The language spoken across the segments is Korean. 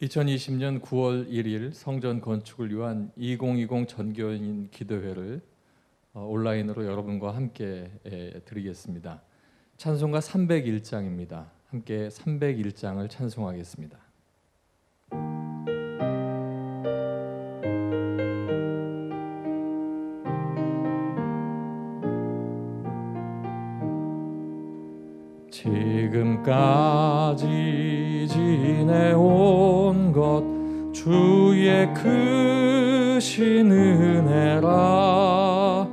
2020년 9월 1일 성전 건축을 위한 2020 전교인 기도회를 온라인으로 여러분과 함께 드리겠습니다. 찬송가 301장입니다. 함께 301장을 찬송하겠습니다. 지금까지 지내온 것 주의 크신 은혜라.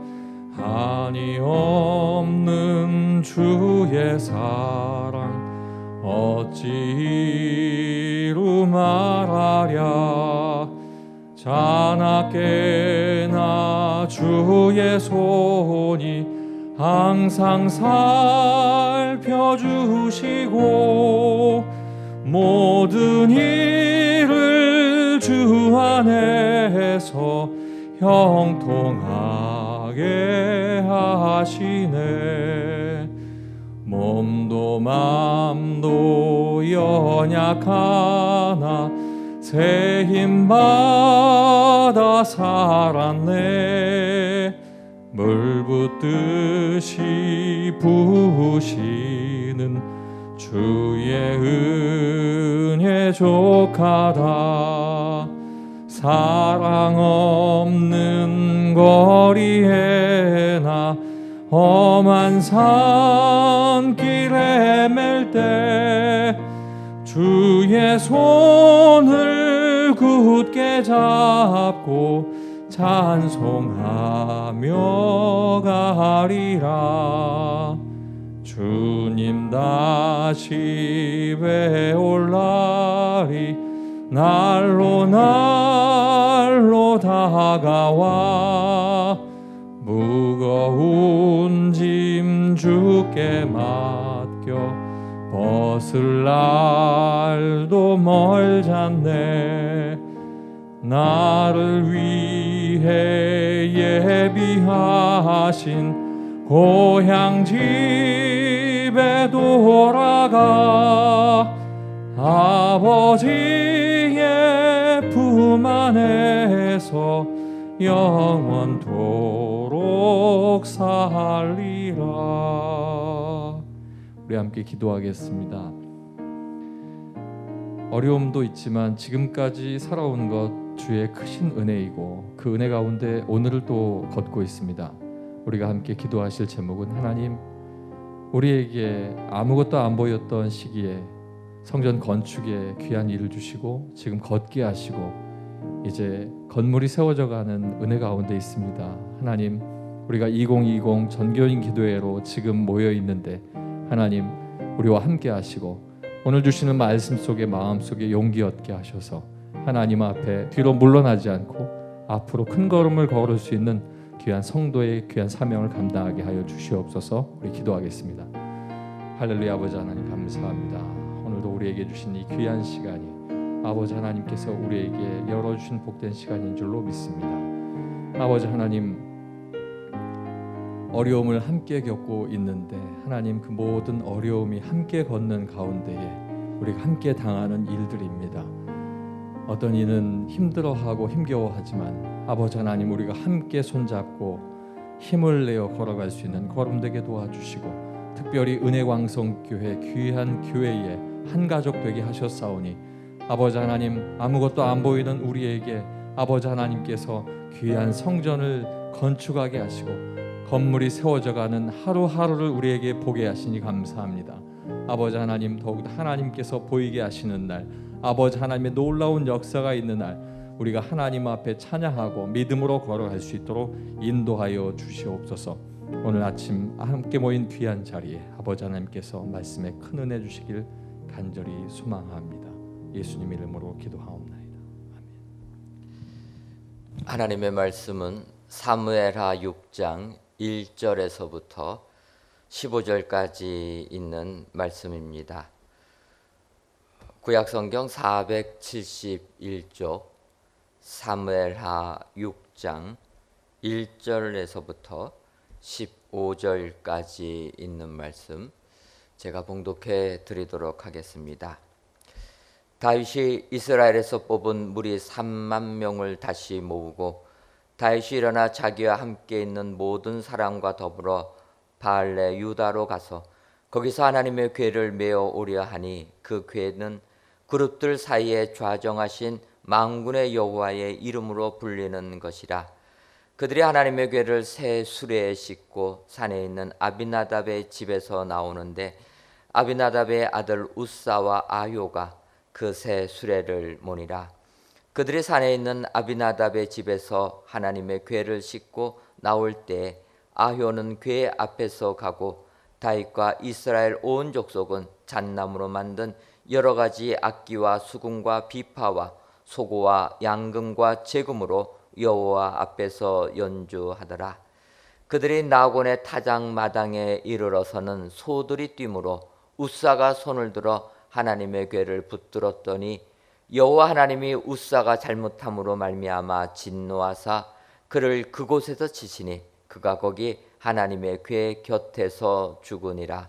한이 없는 주의 사랑 어찌 이루 말하랴. 자나깨나 주의 손이 항상 살펴주시고 모든 일을 주 안에서 형통하게 하시네. 몸도 맘도 연약하나 새 힘 받아 살았네. 물 붓듯이 부으시는 주의 은혜 족하다. 사랑 없는 거리에나 험한 산길 헤맬 때 주의 손을 굳게 잡고 찬송하며 가리라. 주님 다시 배올 날이 날로 날로 다가와. 무거운 짐 주께 맡겨 벗을 날도 멀잖네. 나를 위해 예비하신 고향 집에 돌아가 아버지의 품 안에서 영원토록 살리라. 우리 함께 기도하겠습니다. 어려움도 있지만 지금까지 살아온 것 주의 크신 은혜이고 그 은혜 가운데 오늘을 또 걷고 있습니다. 우리가 함께 기도하실 제목은 하나님, 우리에게 아무것도 안 보였던 시기에 성전 건축에 귀한 일을 주시고 지금 걷게 하시고 이제 건물이 세워져 가는 은혜 가운데 있습니다. 하나님, 우리가 2020 전교인 기도회로 지금 모여 있는데 하나님, 우리와 함께 하시고 오늘 주시는 말씀 속에 마음속에 용기 얻게 하셔서 하나님 앞에 뒤로 물러나지 않고 앞으로 큰 걸음을 걸을 수 있는 귀한 성도의 귀한 사명을 감당하게 하여 주시옵소서. 우리 기도하겠습니다. 할렐루야. 아버지 하나님 감사합니다. 오늘도 우리에게 주신 이 귀한 시간이 아버지 하나님께서 우리에게 열어주신 복된 시간인 줄로 믿습니다. 아버지 하나님, 어려움을 함께 겪고 있는데 하나님, 그 모든 어려움이 함께 걷는 가운데에 우리가 함께 당하는 일들입니다. 어떤 이는 힘들어하고 힘겨워하지만 아버지 하나님, 우리가 함께 손잡고 힘을 내어 걸어갈 수 있는 걸음되게 도와주시고 특별히 은혜광성교회 귀한 교회에 한 가족 되게 하셨사오니 아버지 하나님, 아무것도 안 보이는 우리에게 아버지 하나님께서 귀한 성전을 건축하게 하시고 건물이 세워져가는 하루하루를 우리에게 보게 하시니 감사합니다. 아버지 하나님, 더욱더 하나님께서 보이게 하시는 날, 아버지 하나님의 놀라운 역사가 있는 날 우리가 하나님 앞에 찬양하고 믿음으로 걸어갈 수 있도록 인도하여 주시옵소서. 오늘 아침 함께 모인 귀한 자리에 아버지 하나님께서 말씀에 큰 은혜 주시길 간절히 소망합니다. 예수님 이름으로 기도하옵나이다. 아멘. 하나님의 말씀은 사무엘하 6장 1절에서부터 15절까지 있는 말씀입니다. 구약성경 471쪽 사무엘하 6장 1절에서부터 15절까지 있는 말씀 제가 봉독해 드리도록 하겠습니다. 다윗이 이스라엘에서 뽑은 무리 3만 명을 다시 모으고 다윗이 일어나 자기와 함께 있는 모든 사람과 더불어 바알레 유다로 가서 거기서 하나님의 궤를 메어 오려 하니 그 궤는 그룹들 사이에 좌정하신 만군의 여호와의 이름으로 불리는 것이라. 그들이 하나님의 궤를 새 수레에 싣고 산에 있는 아비나답의 집에서 나오는데 아비나답의 아들 우사와 아요가 그 새 수레를 모니라. 그들이 산에 있는 아비나답의 집에서 하나님의 궤를 싣고 나올 때 아효는 궤 앞에서 가고 다윗과 이스라엘 온 족속은 잣나무로 만든 여러 가지 악기와 수금과 비파와 소고와 양금과 제금으로 여호와 앞에서 연주하더라. 그들이 나곤의 타작마당에 이르러서는 소들이 뛰므로 우사가 손을 들어 하나님의 궤를 붙들었더니 여호와 하나님이 우사가 잘못함으로 말미암아 진노하사 그를 그곳에서 치시니 그가 거기 하나님의 궤 곁에서 죽으니라.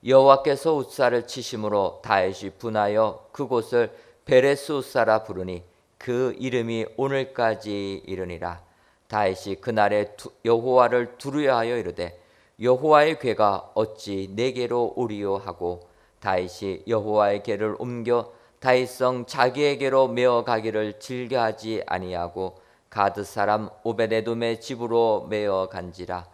여호와께서 우사를 치심으로 다윗이 분하여 그곳을 베레스 우사라 부르니 그 이름이 오늘까지 이르니라. 다윗이 그날에 여호와를 두려워하여 이르되 여호와의 궤가 어찌 내게로 오리요 하고 다윗이 여호와의 궤를 옮겨 다윗성 자기에게로 메어 가기를 즐겨하지 아니하고 가드 사람 오베데돔의 집으로 메어 간지라.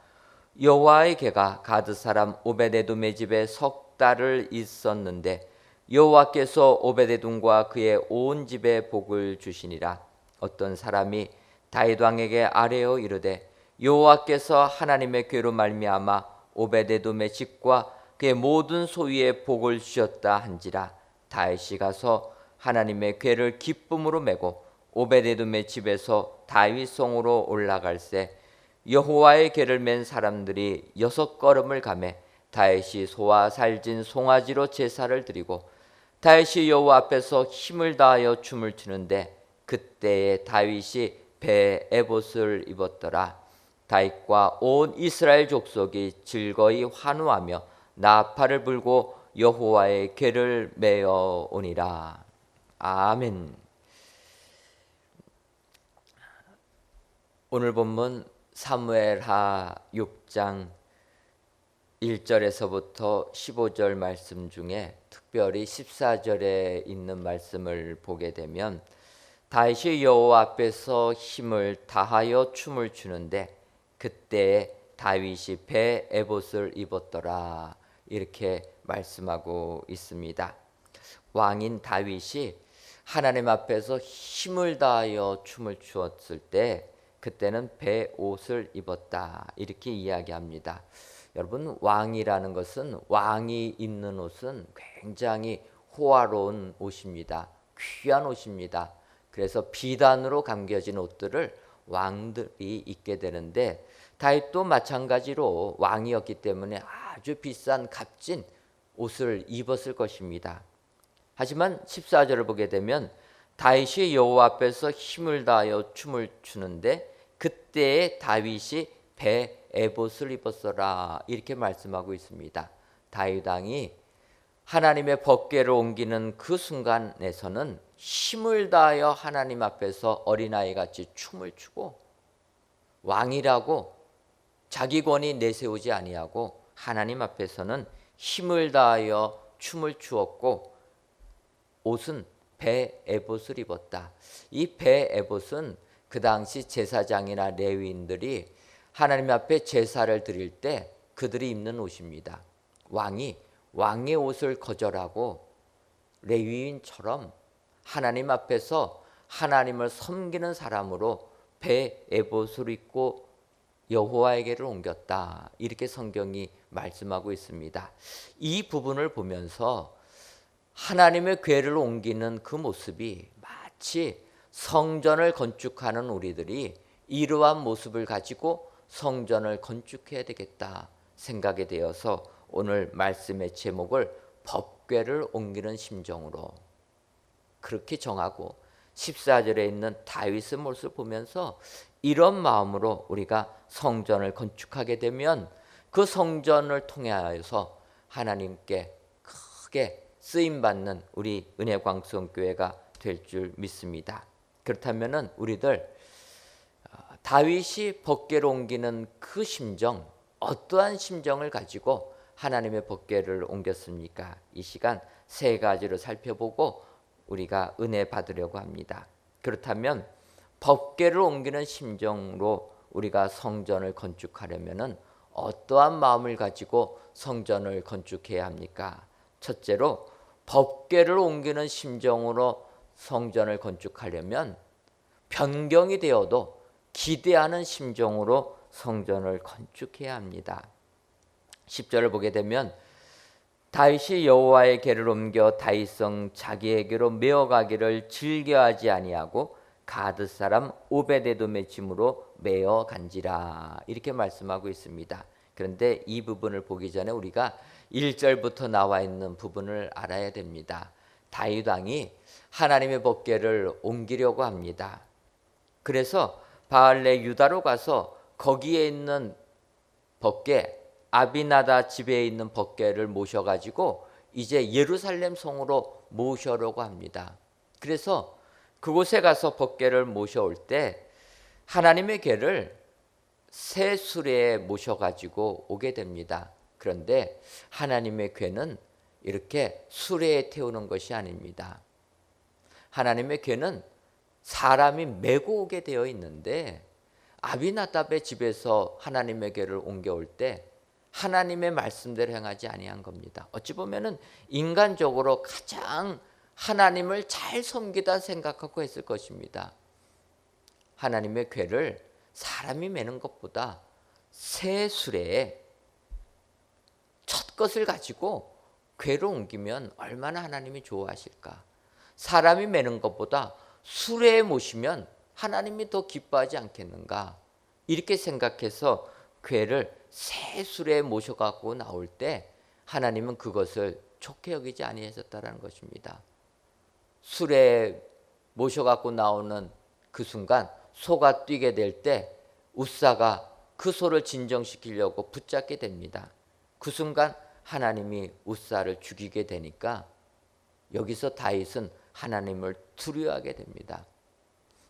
여호와의 궤가 가드 사람 오베데돔의 집에 석 달을 있었는데 여호와께서 오베데돔과 그의 온 집에 복을 주시니라. 어떤 사람이 다윗 왕에게 아뢰어 이르되 여호와께서 하나님의 궤로 말미암아 오베데돔의 집과 그의 모든 소유에 복을 주셨다 한지라. 다윗이 가서 하나님의 궤를 기쁨으로 메고 오베데돔의 집에서 다윗 성으로 올라갈새 여호와의 궤를 맨 사람들이 6걸음을 가매 다윗이 소와 살진 송아지로 제사를 드리고 다윗이 여호와 앞에서 힘을 다하여 춤을 추는데 그때에 다윗이 배 에봇을 입었더라. 다윗과 온 이스라엘 족속이 즐거이 환호하며 나팔을 불고 여호와의 궤를 메어 오니라. 아멘. 오늘 본문 사무엘하 6장 1절에서부터 15절 말씀 중에 특별히 14절에 있는 말씀을 보게 되면 다윗이 여호와 앞에서 힘을 다하여 춤을 추는데 그때 다윗이 배 에봇을 입었더라 이렇게 말씀하고 있습니다. 왕인 다윗이 하나님 앞에서 힘을 다하여 춤을 추었을 때 그때는 배 옷을 입었다 이렇게 이야기합니다. 여러분, 왕이라는 것은 왕이 입는 옷은 굉장히 호화로운 옷입니다. 귀한 옷입니다. 그래서 비단으로 감겨진 옷들을 왕들이 입게 되는데 다윗도 마찬가지로 왕이었기 때문에 아주 비싼 값진 옷을 입었을 것입니다. 하지만 14절을 보게 되면 다윗이 여호와 앞에서 힘을 다하여 춤을 추는데 그때에 다윗이 배 에봇을 입었어라 이렇게 말씀하고 있습니다. 다윗 왕이 하나님의 법궤를 옮기는 그 순간에서는 힘을 다하여 하나님 앞에서 어린아이 같이 춤을 추고 왕이라고 자기 권위 내세우지 아니하고 하나님 앞에서는 힘을 다하여 춤을 추었고 옷은 배 에봇을 입었다. 이 배 에봇은 그 당시 제사장이나 레위인들이 하나님 앞에 제사를 드릴 때 그들이 입는 옷입니다. 왕이 왕의 옷을 거절하고 레위인처럼 하나님 앞에서 하나님을 섬기는 사람으로 배 에봇을 입고 여호와에게를 옮겼다. 이렇게 성경이 말씀하고 있습니다. 이 부분을 보면서 하나님의 궤를 옮기는 그 모습이 마치 성전을 건축하는 우리들이 이러한 모습을 가지고 성전을 건축해야 되겠다 생각이 되어서 오늘 말씀의 제목을 법궤를 옮기는 심정으로 그렇게 정하고 14절에 있는 다윗의 모습을 보면서 이런 마음으로 우리가 성전을 건축하게 되면 그 성전을 통하여서 하나님께 크게 쓰임 받는 우리 은혜광성교회가 될 줄 믿습니다. 그렇다면은 우리들 다윗이 법궤를 옮기는 그 심정, 어떠한 심정을 가지고 하나님의 법궤를 옮겼습니까? 이 시간 세 가지로 살펴보고 우리가 은혜 받으려고 합니다. 그렇다면 법궤를 옮기는 심정으로 우리가 성전을 건축하려면은 어떠한 마음을 가지고 성전을 건축해야 합니까? 첫째로 법궤를 옮기는 심정으로 성전을 건축하려면 변경이 되어도 기대하는 심정으로 성전을 건축해야 합니다. 10절을 보게 되면 다윗이 여호와의 궤를 옮겨 다윗성 자기에게로 메어가기를 즐겨하지 아니하고 가드 사람 오베데돔의 짐으로 메어 간지라 이렇게 말씀하고 있습니다. 그런데 이 부분을 보기 전에 우리가 1절부터 나와 있는 부분을 알아야 됩니다. 다윗 왕이 하나님의 법궤를 옮기려고 합니다. 그래서 바알레 유다로 가서 거기에 있는 법궤 아비나다 집에 있는 법궤를 모셔가지고 이제 예루살렘 성으로 모셔려고 합니다. 그래서 그곳에 가서 법궤를 모셔올 때 하나님의 궤를 새 수레에 모셔가지고 오게 됩니다. 그런데 하나님의 궤는 이렇게 수레에 태우는 것이 아닙니다. 하나님의 궤는 사람이 메고 오게 되어 있는데 아비나답의 집에서 하나님의 궤를 옮겨올 때 하나님의 말씀대로 행하지 아니한 겁니다. 어찌 보면은 인간적으로 가장 하나님을 잘 섬기다 생각하고 했을 것입니다. 하나님의 궤를 사람이 메는 것보다 새 수레에 첫 것을 가지고 궤를 옮기면 얼마나 하나님이 좋아하실까. 사람이 메는 것보다 수레에 모시면 하나님이 더 기뻐하지 않겠는가. 이렇게 생각해서 궤를 새 수레에 모셔갖고 나올 때 하나님은 그것을 좋게 여기지 아니하셨다는 것입니다. 수레에 모셔갖고 나오는 그 순간 소가 뛰게 될 때 웃사가 그 소를 진정시키려고 붙잡게 됩니다. 그 순간 하나님이 웃사를 죽이게 되니까 여기서 다윗은 하나님을 두려워하게 됩니다.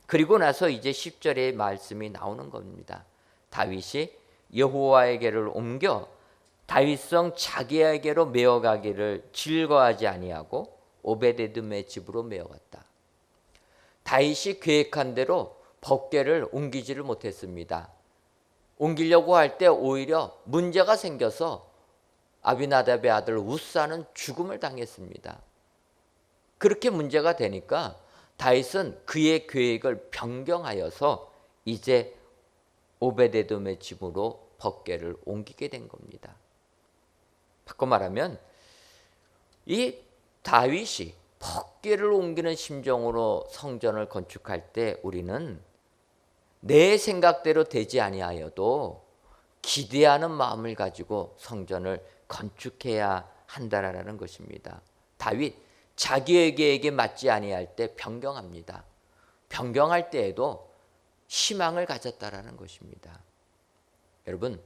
그리고 나서 이제 10절의 말씀이 나오는 겁니다. 다윗이 여호와의 궤를 옮겨 다윗성 자기에게로 메어가기를 즐거워하지 아니하고 오베데돔의 집으로 메어갔다. 다윗이 계획한 대로 법궤를 옮기지를 못했습니다. 옮기려고 할 때 오히려 문제가 생겨서 아비나답의 아들 웃사는 죽음을 당했습니다. 그렇게 문제가 되니까 다윗은 그의 계획을 변경하여서 이제 오베데돔의 집으로 법궤를 옮기게 된 겁니다. 바꿔 말하면 이 다윗이 법궤를 옮기는 심정으로 성전을 건축할 때 우리는 내 생각대로 되지 아니하여도 기대하는 마음을 가지고 성전을 건축해야 한다라는 것입니다. 다윗 자기에게 맞지 아니할 때 변경합니다. 변경할 때에도 희망을 가졌다라는 것입니다. 여러분,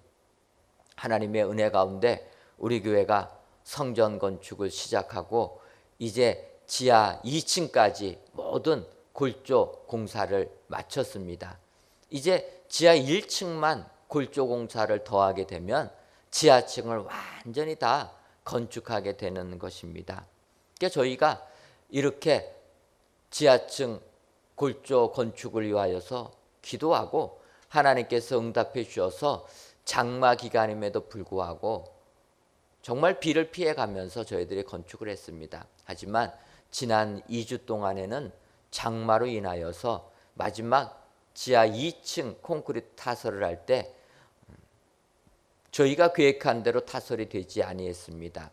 하나님의 은혜 가운데 우리 교회가 성전 건축을 시작하고 이제 지하 2층까지 모든 골조 공사를 마쳤습니다. 이제 지하 1층만 골조 공사를 더하게 되면 지하층을 완전히 다 건축하게 되는 것입니다. 그러니까 저희가 이렇게 지하층 골조 건축을 위하여서 기도하고 하나님께서 응답해 주셔서 장마 기간임에도 불구하고 정말 비를 피해가면서 저희들이 건축을 했습니다. 하지만 지난 2주 동안에는 장마로 인하여서 마지막 지하 2층 콘크리트 타설을 할 때 저희가 계획한 대로 타설이 되지 아니했습니다.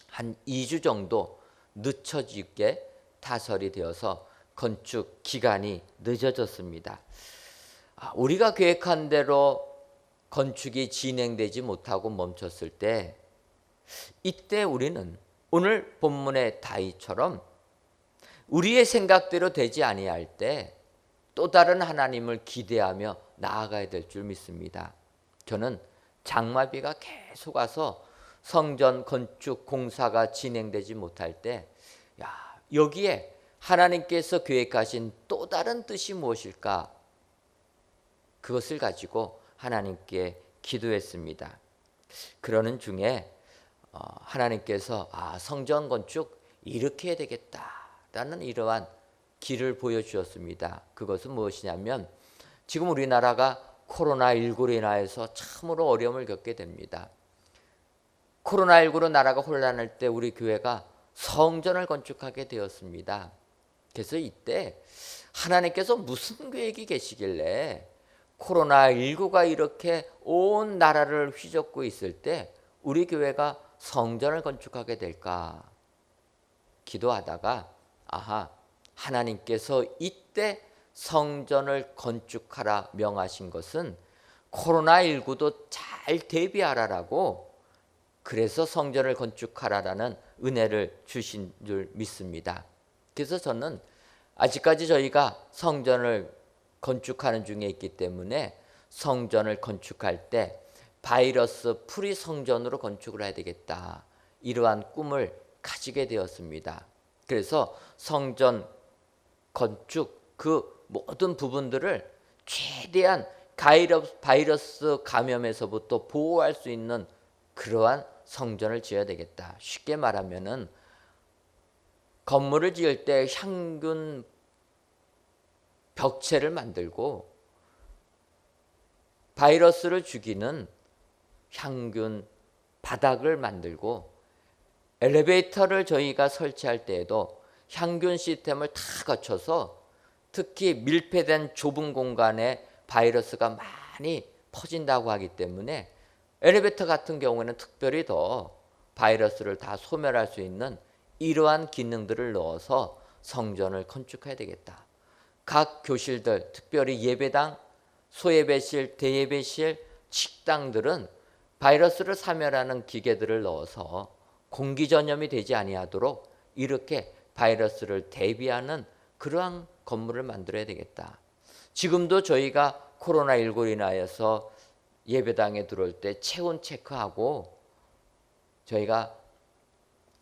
한 2주 정도 늦춰지게 타설이 되어서 건축 기간이 늦어졌습니다. 우리가 계획한 대로 건축이 진행되지 못하고 멈췄을 때 이때 우리는 오늘 본문의 다윗처럼 우리의 생각대로 되지 아니할 때 또 다른 하나님을 기대하며 나아가야 될 줄 믿습니다. 저는 장마비가 계속 와서 성전 건축 공사가 진행되지 못할 때, 여기에 하나님께서 계획하신 또 다른 뜻이 무엇일까? 그것을 가지고 하나님께 기도했습니다. 그러는 중에 하나님께서 성전 건축 이렇게 해야 되겠다라는 이러한 길을 보여주었습니다. 그것은 무엇이냐면, 지금 우리나라가 코로나19로 인하여서 참으로 어려움을 겪게 됩니다. 코로나19로 나라가 혼란할 때 우리 교회가 성전을 건축하게 되었습니다. 그래서 이때 하나님께서 무슨 계획이 계시길래 코로나19가 이렇게 온 나라를 휘젓고 있을 때 우리 교회가 성전을 건축하게 될까 기도하다가 하나님께서 이때 성전을 건축하라 명하신 것은 코로나19도 잘 대비하라라고, 그래서 성전을 건축하라라는 은혜를 주신 줄 믿습니다. 그래서 저는 아직까지 저희가 성전을 건축하는 중에 있기 때문에 성전을 건축할 때 바이러스 프리 성전으로 건축을 해야 되겠다, 이러한 꿈을 가지게 되었습니다. 그래서 성전 건축 그 모든 부분들을 최대한 바이러스 감염에서부터 보호할 수 있는 그러한 성전을 지어야 되겠다. 쉽게 말하면은 건물을 지을 때 향균 벽체를 만들고 바이러스를 죽이는 향균 바닥을 만들고, 엘리베이터를 저희가 설치할 때에도 향균 시스템을 다 거쳐서 특히 밀폐된 좁은 공간에 바이러스가 많이 퍼진다고 하기 때문에 엘리베이터 같은 경우에는 특별히 더 바이러스를 다 소멸할 수 있는 이러한 기능들을 넣어서 성전을 건축해야 되겠다. 각 교실들, 특별히 예배당, 소예배실, 대예배실, 식당들은 바이러스를 사멸하는 기계들을 넣어서 공기 전염이 되지 아니하도록 이렇게 바이러스를 대비하는 그러한 건물을 만들어야 되겠다. 지금도 저희가 코로나19로 인하여서 예배당에 들어올 때 체온 체크하고 저희가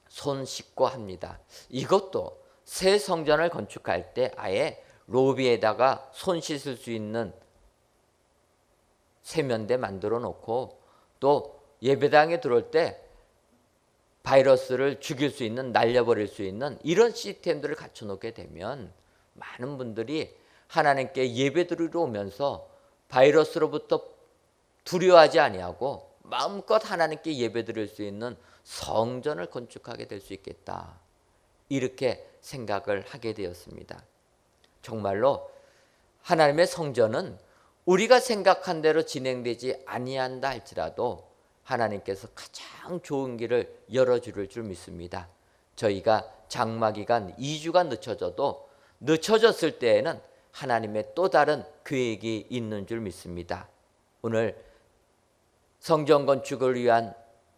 손 씻고 합니다. 이것도 새 성전을 건축할 때 아예 로비에다가 손 씻을 수 있는 세면대 만들어 놓고, 또 예배당에 들어올 때 바이러스를 죽일 수 있는, 날려버릴 수 있는 이런 시스템들을 갖춰 놓게 되면 많은 분들이 하나님께 예배드리러 오면서 바이러스로부터 두려워하지 아니하고 마음껏 하나님께 예배드릴 수 있는 성전을 건축하게 될 수 있겠다, 이렇게 생각을 하게 되었습니다. 정말로 하나님의 성전은 우리가 생각한 대로 진행되지 아니한다 할지라도 하나님께서 가장 좋은 길을 열어줄 줄 믿습니다. 저희가 장마기간 2주가 늦춰졌을 때에는 하나님의 또 다른 계획이 있는 줄 믿습니다. 오늘 성전 건축을 위한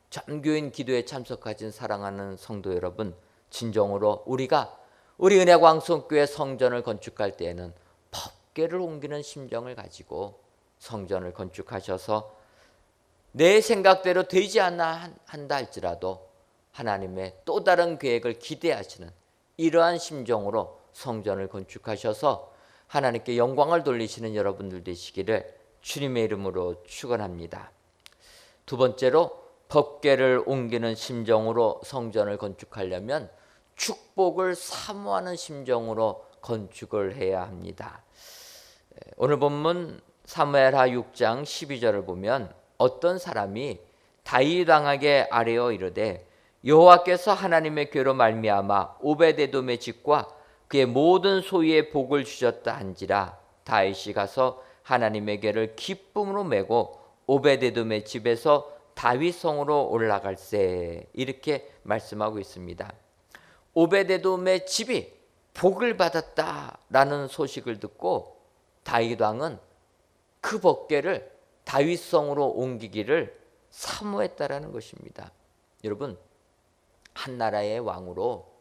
전교인 기도에 참석하신 사랑하는 성도 여러분, 진정으로 우리 은혜광성교회 성전을 건축할 때에는 법궤를 옮기는 심정을 가지고 성전을 건축하셔서 내 생각대로 되지 않나 한다 할지라도 하나님의 또 다른 계획을 기대하시는 이러한 심정으로 성전을 건축하셔서 하나님께 영광을 돌리시는 여러분들 되시기를 주님의 이름으로 축원합니다. 두 번째로, 법궤를 옮기는 심정으로 성전을 건축하려면 축복을 사모하는 심정으로 건축을 해야 합니다. 오늘 본문 사무엘하 6장 12절을 보면 어떤 사람이 다윗 왕에게 아뢰어 이르되, 여호와께서 하나님의 궤로 말미암아 오베데돔의 집과 그의 모든 소유에 복을 주셨다 한지라, 다윗이 가서 하나님의 궤를 기쁨으로 메고 오베데돔의 집에서 다윗 성으로 올라갈세, 이렇게 말씀하고 있습니다. 오베데돔의 집이 복을 받았다라는 소식을 듣고 다윗 왕은 그 법궤를 다윗 성으로 옮기기를 사모했다라는 것입니다. 여러분, 한 나라의 왕으로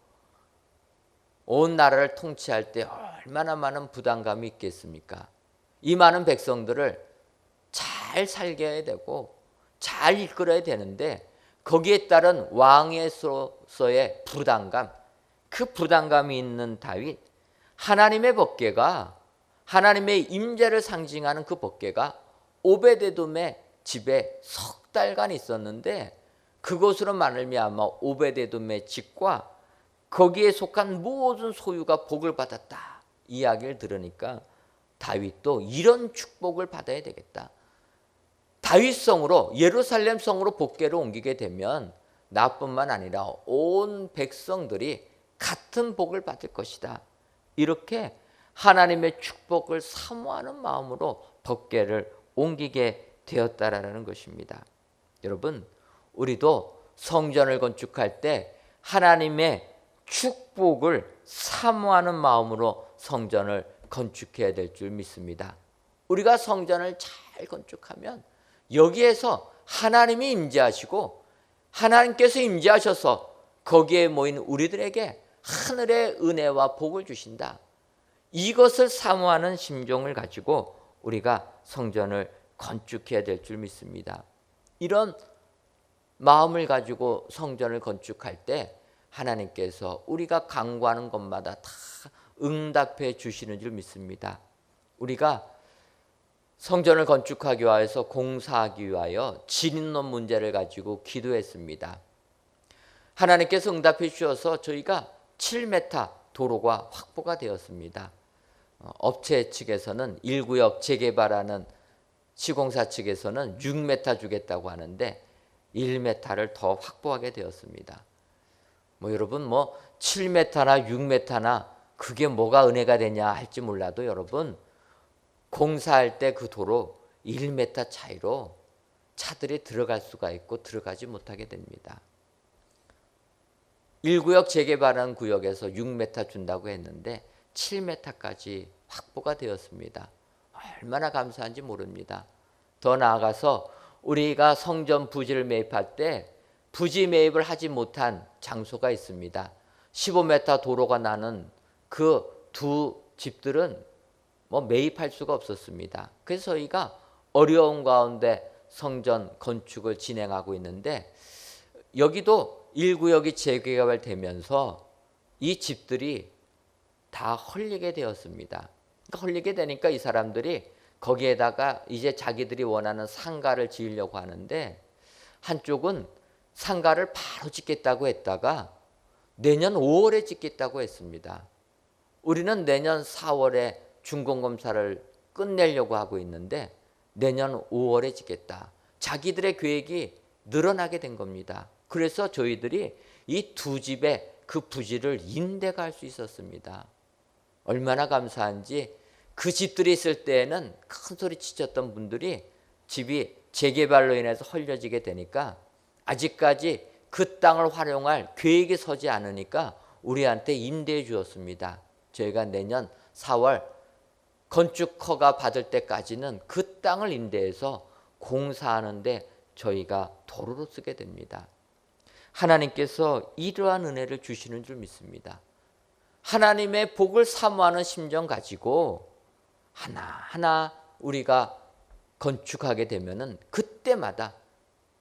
온 나라를 통치할 때 얼마나 많은 부담감이 있겠습니까? 이 많은 백성들을 잘 살게 해야 되고 잘 이끌어야 되는데, 거기에 따른 왕으로서의 부담감, 그 부담감이 있는 다윗, 하나님의 법궤가, 하나님의 임재를 상징하는 그 법궤가 오베데돔의 집에 석 달간 있었는데, 그것으로 말미암아 오베데돔의 집과 거기에 속한 모든 소유가 복을 받았다 이야기를 들으니까 다윗도 이런 축복을 받아야 되겠다. 다윗성으로, 예루살렘 성으로 법궤를 옮기게 되면 나뿐만 아니라 온 백성들이 같은 복을 받을 것이다. 이렇게 하나님의 축복을 사모하는 마음으로 법궤를 옮기게 되었다라는 것입니다. 여러분, 우리도 성전을 건축할 때 하나님의 축복을 사모하는 마음으로 성전을 건축해야 될 줄 믿습니다. 우리가 성전을 잘 건축하면 여기에서 하나님이 임재하시고 하나님께서 임재하셔서 거기에 모인 우리들에게 하늘의 은혜와 복을 주신다. 이것을 사모하는 심정을 가지고 우리가 성전을 건축해야 될 줄 믿습니다. 이런 마음을 가지고 성전을 건축할 때 하나님께서 우리가 간구하는 것마다 다 응답해 주시는 줄 믿습니다. 우리가 성전을 건축하기 위해서, 공사하기 위하여 진입로 문제를 가지고 기도했습니다. 하나님께서 응답해 주셔서 저희가 7m 도로가 확보가 되었습니다. 업체 측에서는 1구역 재개발하는 시공사 측에서는 6m 주겠다고 하는데 1m를 더 확보하게 되었습니다. 여러분 7m나 6m나 그게 뭐가 은혜가 되냐 할지 몰라도 여러분, 공사할 때 그 도로 1m 차이로 차들이 들어갈 수가 있고 들어가지 못하게 됩니다. 1구역 재개발한 구역에서 6m 준다고 했는데 7m까지 확보가 되었습니다. 얼마나 감사한지 모릅니다. 더 나아가서 우리가 성전 부지를 매입할 때 부지 매입을 하지 못한 장소가 있습니다. 15m 도로가 나는 그 두 집들은 매입할 수가 없었습니다. 그래서 저희가 어려운 가운데 성전 건축을 진행하고 있는데, 여기도 1구역이 재개발되면서 이 집들이 다 헐리게 되었습니다. 헐리게 되니까 이 사람들이 거기에다가 이제 자기들이 원하는 상가를 지으려고 하는데, 한쪽은 상가를 바로 짓겠다고 했다가 내년 5월에 짓겠다고 했습니다. 우리는 내년 4월에 준공검사를 끝내려고 하고 있는데 내년 5월에 짓겠다. 자기들의 계획이 늘어나게 된 겁니다. 그래서 저희들이 이 두 집의 그 부지를 임대가 할 수 있었습니다. 얼마나 감사한지. 그 집들이 있을 때에는 큰 소리 치셨던 분들이 집이 재개발로 인해서 헐려지게 되니까 아직까지 그 땅을 활용할 계획이 서지 않으니까 우리한테 임대해 주었습니다. 저희가 내년 4월 건축 허가 받을 때까지는 그 땅을 임대해서 공사하는데 저희가 도로로 쓰게 됩니다. 하나님께서 이러한 은혜를 주시는 줄 믿습니다. 하나님의 복을 사모하는 심정 가지고 하나하나 우리가 건축하게 되면은 그때마다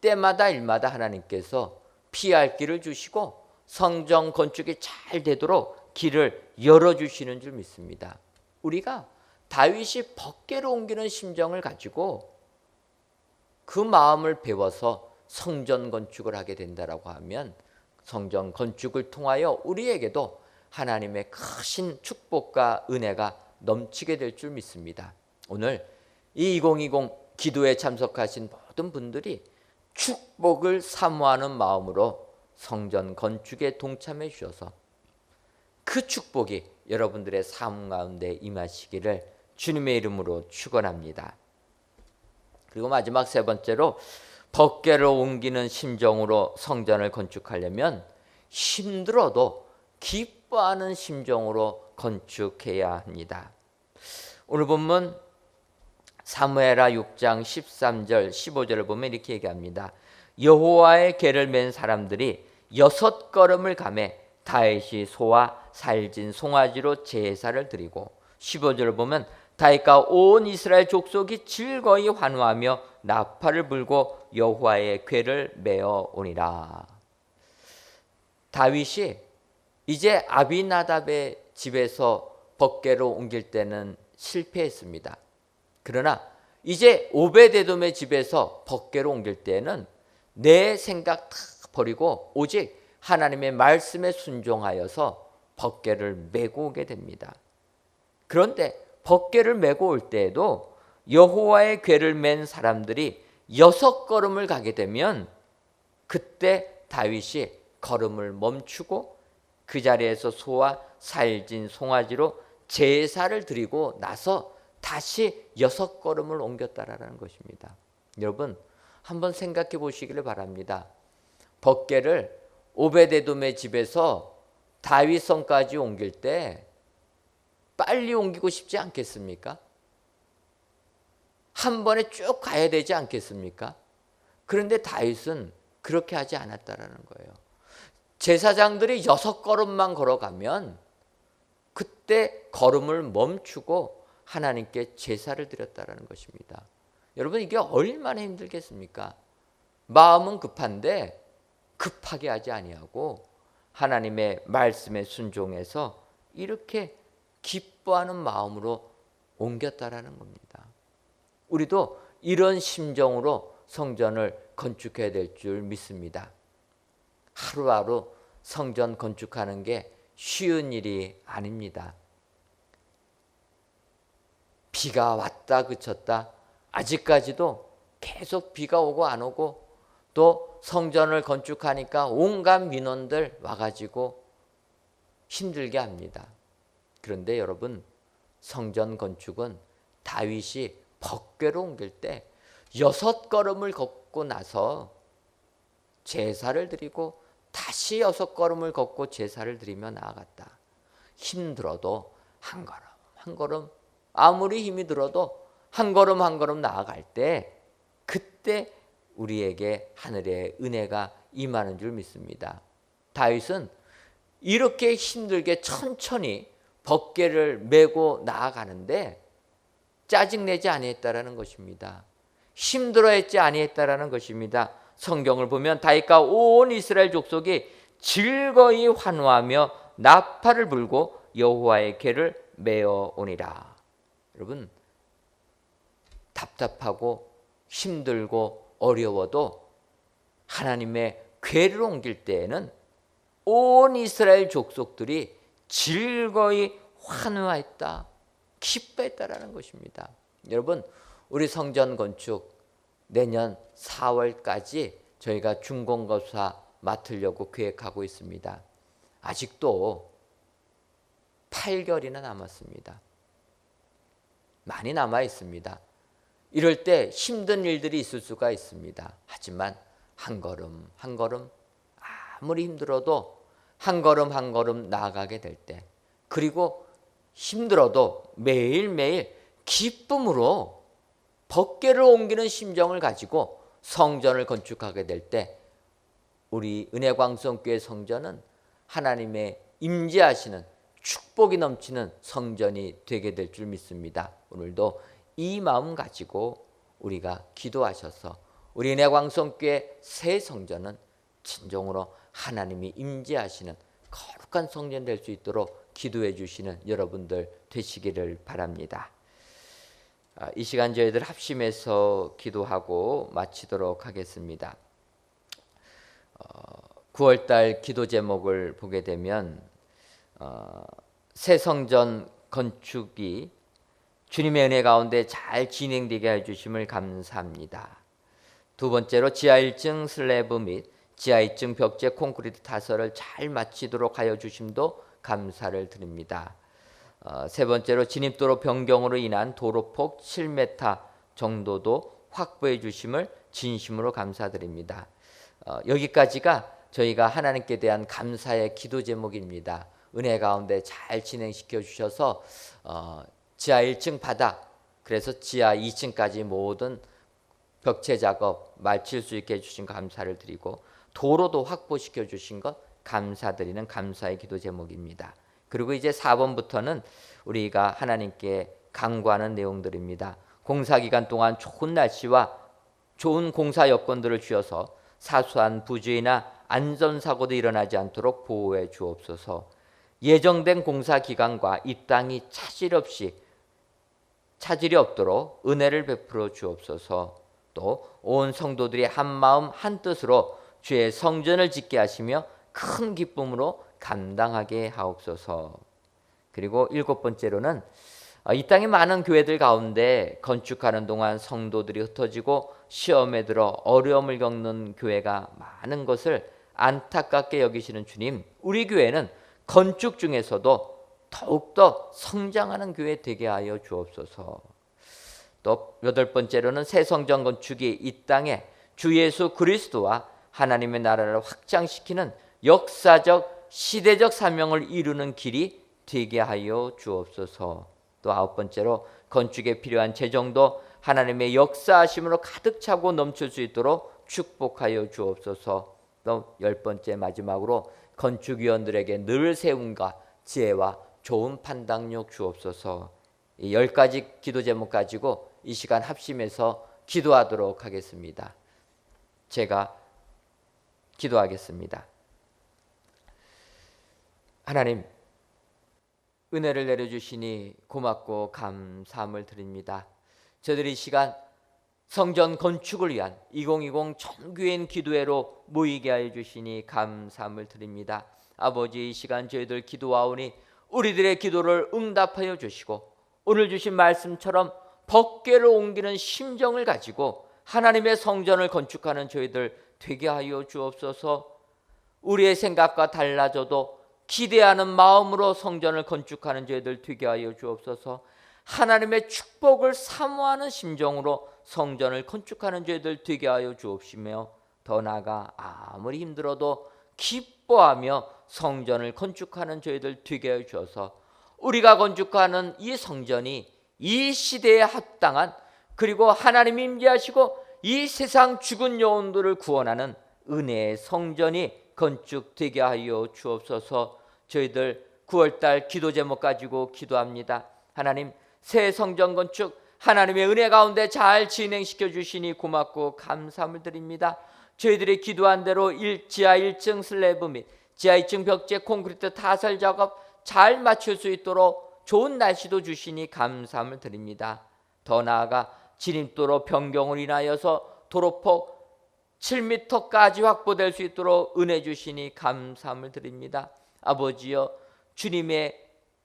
때마다 일마다 하나님께서 피할 길을 주시고 성전 건축이 잘 되도록 길을 열어주시는 줄 믿습니다. 우리가 다윗이 법궤로 옮기는 심정을 가지고 그 마음을 배워서 성전 건축을 하게 된다라고 하면 성전 건축을 통하여 우리에게도 하나님의 크신 축복과 은혜가 넘치게 될 줄 믿습니다. 오늘 이 2020 기도에 참석하신 모든 분들이 축복을 사모하는 마음으로 성전 건축에 동참해 주셔서 그 축복이 여러분들의 삶 가운데 임하시기를 주님의 이름으로 축원합니다. 그리고 마지막 세 번째로, 법궤로 옮기는 심정으로 성전을 건축하려면 힘들어도 기뻐하는 심정으로 건축해야 합니다. 오늘 본문 사무엘하 6장 13절 15절을 보면 이렇게 얘기합니다. 여호와의 궤를 맨 사람들이 6걸음을 가매 다윗이 소와 살진 송아지로 제사를 드리고, 15절을 보면 다윗과 온 이스라엘 족속이 즐거이 환호하며 나팔을 불고 여호와의 궤를 메어 오니라. 다윗이 이제 아비나답의 집에서 법궤로 옮길 때는 실패했습니다. 그러나 이제 오베데돔의 집에서 법궤로 옮길 때는 내 생각 다 버리고 오직 하나님의 말씀에 순종하여서 법궤를 메고 오게 됩니다. 그런데 법궤를 메고 올 때에도 여호와의 궤를 맨 사람들이 6걸음을 가게 되면 그때 다윗이 걸음을 멈추고 그 자리에서 소와 살진 송아지로 제사를 드리고 나서 다시 6걸음을 옮겼다라는 것입니다. 여러분 한번 생각해 보시기를 바랍니다. 법궤를 오베데돔의 집에서 다윗 성까지 옮길 때 빨리 옮기고 싶지 않겠습니까? 한 번에 쭉 가야 되지 않겠습니까? 그런데 다윗은 그렇게 하지 않았다라는 거예요. 제사장들이 6걸음만 걸어가면 그때 걸음을 멈추고 하나님께 제사를 드렸다라는 것입니다. 여러분 이게 얼마나 힘들겠습니까? 마음은 급한데 급하게 하지 아니하고 하나님의 말씀에 순종해서 이렇게 기뻐하는 마음으로 옮겼다라는 겁니다. 우리도 이런 심정으로 성전을 건축해야 될 줄 믿습니다. 하루하루 성전 건축하는 게 쉬운 일이 아닙니다. 비가 왔다 그쳤다 아직까지도 계속 비가 오고 안 오고 또 성전을 건축하니까 온갖 민원들 와가지고 힘들게 합니다. 그런데 여러분 성전 건축은 다윗이 법궤로 옮길 때 6걸음을 걷고 나서 제사를 드리고 다시 6걸음을 걷고 제사를 드리며 나아갔다. 힘들어도 한 걸음 한 걸음 아무리 힘이 들어도 한 걸음 한 걸음 나아갈 때 그때 우리에게 하늘의 은혜가 임하는 줄 믿습니다. 다윗은 이렇게 힘들게 천천히 법궤를 메고 나아가는데 짜증내지 아니했다라는 것입니다. 힘들어했지 아니했다라는 것입니다. 성경을 보면 다윗과 온 이스라엘 족속이 즐거이 환호하며 나팔을 불고 여호와의 궤를 메어 오니라. 여러분 답답하고 힘들고 어려워도 하나님의 궤를 옮길 때에는 온 이스라엘 족속들이 즐거이 환호했다, 기뻐했다라는 것입니다. 여러분 우리 성전 건축 내년 4월까지 저희가 준공거사 맡으려고 계획하고 있습니다. 아직도 8개월이나 남았습니다. 많이 남아 있습니다. 이럴 때 힘든 일들이 있을 수가 있습니다. 하지만 한 걸음 한 걸음 아무리 힘들어도 한 걸음 한 걸음 나아가게 될 때, 그리고 힘들어도 매일매일 기쁨으로 법궤를 옮기는 심정을 가지고 성전을 건축하게 될 때 우리 은혜광성교회 성전은 하나님의 임재하시는 축복이 넘치는 성전이 되게 될 줄 믿습니다. 오늘도 이 마음 가지고 우리가 기도하셔서 우리 은혜광성교회 새 성전은 진정으로 하나님이 임재하시는 거룩한 성전 될 수 있도록 기도해 주시는 여러분들 되시기를 바랍니다. 이 시간 저희들 합심해서 기도하고 마치도록 하겠습니다. 9월달 기도 제목을 보게 되면 새 성전 건축이 주님의 은혜 가운데 잘 진행되게 해주심을 감사합니다. 두 번째로 지하 1층 슬래브 및 지하 2층 벽제 콘크리트 타설을 잘 마치도록 하여 주심도 감사를 드립니다. 세 번째로 진입도로 변경으로 인한 도로폭 7m 정도도 확보해 주심을 진심으로 감사드립니다. 여기까지가 저희가 하나님께 대한 감사의 기도 제목입니다. 은혜 가운데 잘 진행시켜 주셔서 지하 1층 바닥, 그래서 지하 2층까지 모든 벽체 작업 마칠 수 있게 해주신 거 감사를 드리고 도로도 확보시켜 주신 것 감사드리는 감사의 기도 제목입니다. 그리고 이제 4번부터는 우리가 하나님께 간구하는 내용들입니다. 공사기간 동안 좋은 날씨와 좋은 공사 여건들을 주어서 사소한 부주의나 안전사고도 일어나지 않도록 보호해 주옵소서. 예정된 공사 기간과 이 땅이 차질이 없도록 은혜를 베풀어 주옵소서. 또 온 성도들이 한 마음 한 뜻으로 주의 성전을 짓게 하시며 큰 기쁨으로 감당하게 하옵소서. 그리고 7번째로는 이 땅의 많은 교회들 가운데 건축하는 동안 성도들이 흩어지고 시험에 들어 어려움을 겪는 교회가 많은 것을 안타깝게 여기시는 주님, 우리 교회는 건축 중에서도 더욱더 성장하는 교회 되게 하여 주옵소서. 또 8번째로는 새 성전 건축이 이 땅에 주 예수 그리스도와 하나님의 나라를 확장시키는 역사적 시대적 사명을 이루는 길이 되게 하여 주옵소서. 또 9번째로 건축에 필요한 재정도 하나님의 역사하심으로 가득 차고 넘칠 수 있도록 축복하여 주옵소서. 또 10번째 마지막으로 건축위원들에게 늘 세움과 지혜와 좋은 판단력 주옵소서. 이 10가지 기도 제목 가지고 이 시간 합심해서 기도하도록 하겠습니다. 제가 기도하겠습니다. 하나님, 은혜를 내려주시니 고맙고 감사함을 드립니다. 저들이 이 시간 성전 건축을 위한 2020 전교인 기도회로 모이게 하여 주시니 감사함을 드립니다. 아버지, 이 시간 저희들 기도하오니 우리들의 기도를 응답하여 주시고 오늘 주신 말씀처럼 법궤를 옮기는 심정을 가지고 하나님의 성전을 건축하는 저희들 되게 하여 주옵소서. 우리의 생각과 달라져도 기대하는 마음으로 성전을 건축하는 저희들 되게 하여 주옵소서. 하나님의 축복을 사모하는 심정으로 성전을 건축하는 저희들 되게 하여 주옵시며 더 나아가 아무리 힘들어도 기뻐하며 성전을 건축하는 저희들 되게 하여 주어서 우리가 건축하는 이 성전이 이 시대에 합당한, 그리고 하나님이 임재하시고 이 세상 죽은 영혼들을 구원하는 은혜의 성전이 건축되게 하여 주옵소서. 저희들 9월달 기도 제목 가지고 기도합니다. 하나님, 새 성전 건축 하나님의 은혜 가운데 잘 진행시켜 주시니 고맙고 감사함을 드립니다. 저희들이 기도한 대로 지하 1층 슬래브 및 지하 2층 벽제 콘크리트 타설 작업 잘 마칠 수 있도록 좋은 날씨도 주시니 감사함을 드립니다. 더 나아가 진입도로 변경을 인하여서 도로폭 7m까지 확보될 수 있도록 은혜 주시니 감사함을 드립니다. 아버지여, 주님의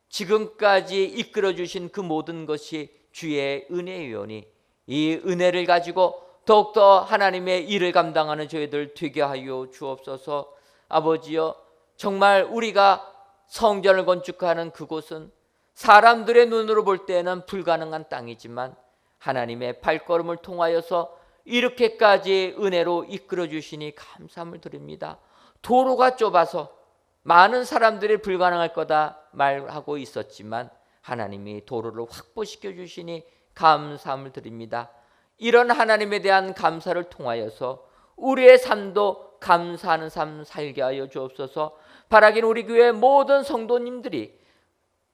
지금까지 이끌어 주신 그 모든 것이 주의 은혜이오니 이 은혜를 가지고 더욱더 하나님의 일을 감당하는 저희들 되게 하여 주옵소서. 아버지여, 정말 우리가 성전을 건축하는 그곳은 사람들의 눈으로 볼 때는 불가능한 땅이지만 하나님의 발걸음을 통하여서 이렇게까지 은혜로 이끌어 주시니 감사함을 드립니다. 도로가 좁아서 많은 사람들이 불가능할 거다 말하고 있었지만 하나님이 도로를 확보시켜 주시니 감사함을 드립니다. 이런 하나님에 대한 감사를 통하여서 우리의 삶도 감사하는 삶 살게 하여 주옵소서. 바라기는 우리 교회 모든 성도님들이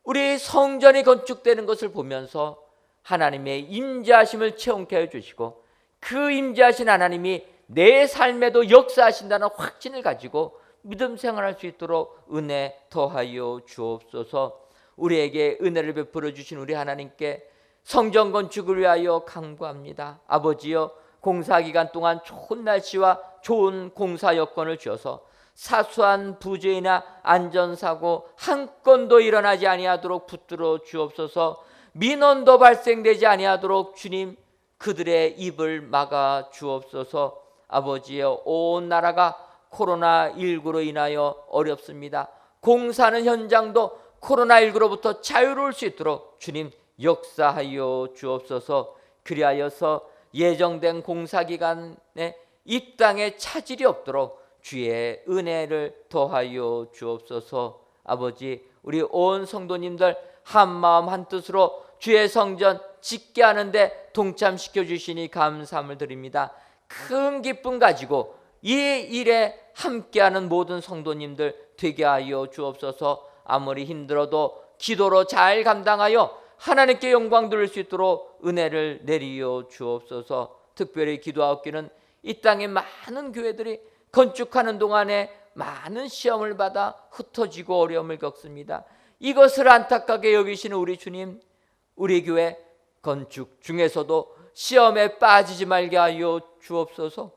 우리 성전이 건축되는 것을 보면서 하나님의 임재하심을 체험케 하여 주시고 그 임재하신 하나님이 내 삶에도 역사하신다는 확신을 가지고 믿음 생활할 수 있도록 은혜 더하여 주옵소서. 우리에게 은혜를 베풀어 주신 우리 하나님께 성전 건축을 위하여 간구합니다. 아버지여, 공사 기간 동안 좋은 날씨와 좋은 공사 여건을 주어서 사소한 부재나 안전사고 한 건도 일어나지 아니하도록 붙들어 주옵소서. 민원도 발생되지 아니하도록 주님 그들의 입을 막아 주옵소서. 아버지여, 온 나라가 코로나19로 인하여 어렵습니다. 공사하는 현장도 코로나19로부터 자유로울 수 있도록 주님 역사하여 주옵소서. 그리하여서 예정된 공사기간에 이 땅에 차질이 없도록 주의 은혜를 더하여 주옵소서. 아버지, 우리 온 성도님들 한 마음 한 뜻으로 주의 성전 짓게 하는데 동참시켜 주시니 감사함을 드립니다. 큰 기쁨 가지고 이 일에 함께하는 모든 성도님들 되게 하여 주옵소서. 아무리 힘들어도 기도로 잘 감당하여 하나님께 영광 돌릴 수 있도록 은혜를 내리어 주옵소서. 특별히 기도하옵기는 이 땅에 많은 교회들이 건축하는 동안에 많은 시험을 받아 흩어지고 어려움을 겪습니다. 이것을 안타깝게 여기시는 우리 주님, 우리 교회 건축 중에서도 시험에 빠지지 말게 하여 주옵소서.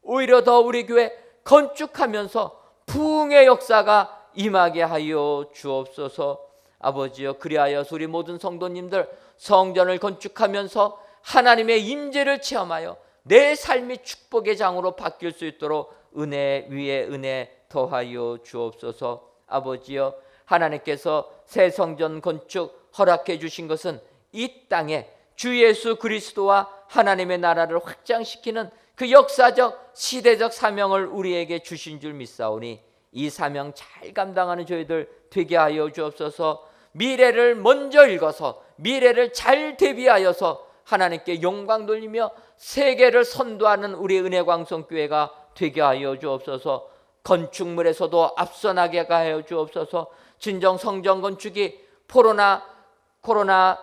오히려 더 우리 교회 건축하면서 부흥의 역사가 임하게 하여 주옵소서. 아버지여, 그리하여서 우리 모든 성도님들 성전을 건축하면서 하나님의 임재를 체험하여 내 삶이 축복의 장으로 바뀔 수 있도록 은혜 위에 은혜 더하여 주옵소서. 아버지여, 하나님께서 새 성전 건축 허락해 주신 것은 이 땅에 주 예수 그리스도와 하나님의 나라를 확장시키는 그 역사적 시대적 사명을 우리에게 주신 줄 믿사오니 이 사명 잘 감당하는 저희들 되게 하여 주옵소서. 미래를 먼저 읽어서 미래를 잘 대비하여서 하나님께 영광 돌리며 세계를 선도하는 우리 은혜광성교회가 되게 하여 주옵소서. 건축물에서도 앞서나게 하여 주옵소서. 진정 성전 건축이 코로나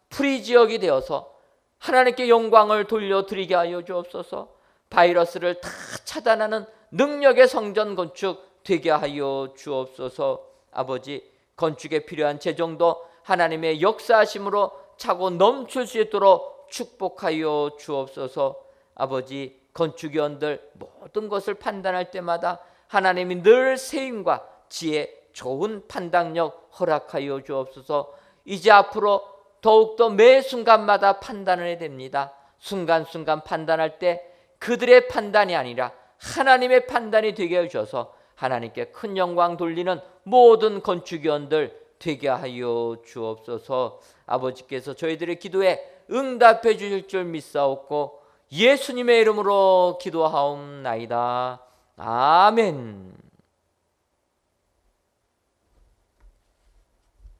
프리 지역이 되어서 하나님께 영광을 돌려드리게 하여 주옵소서. 바이러스를 다 차단하는 능력의 성전 건축 되게 하여 주옵소서. 아버지, 건축에 필요한 재정도 하나님의 역사하심으로 차고 넘칠 수 있도록 축복하여 주옵소서. 아버지, 건축위원들 모든 것을 판단할 때마다 하나님이 늘 세임과 지혜, 좋은 판단력 허락하여 주옵소서. 이제 앞으로 더욱더 매 순간마다 판단을 해야 됩니다. 순간순간 판단할 때 그들의 판단이 아니라 하나님의 판단이 되게 해주셔서 하나님께 큰 영광 돌리는 모든 건축위원들 되게 하여 주옵소서. 아버지께서 저희들의 기도에 응답해 주실 줄 믿사옵고 예수님의 이름으로 기도하옵나이다. 아멘.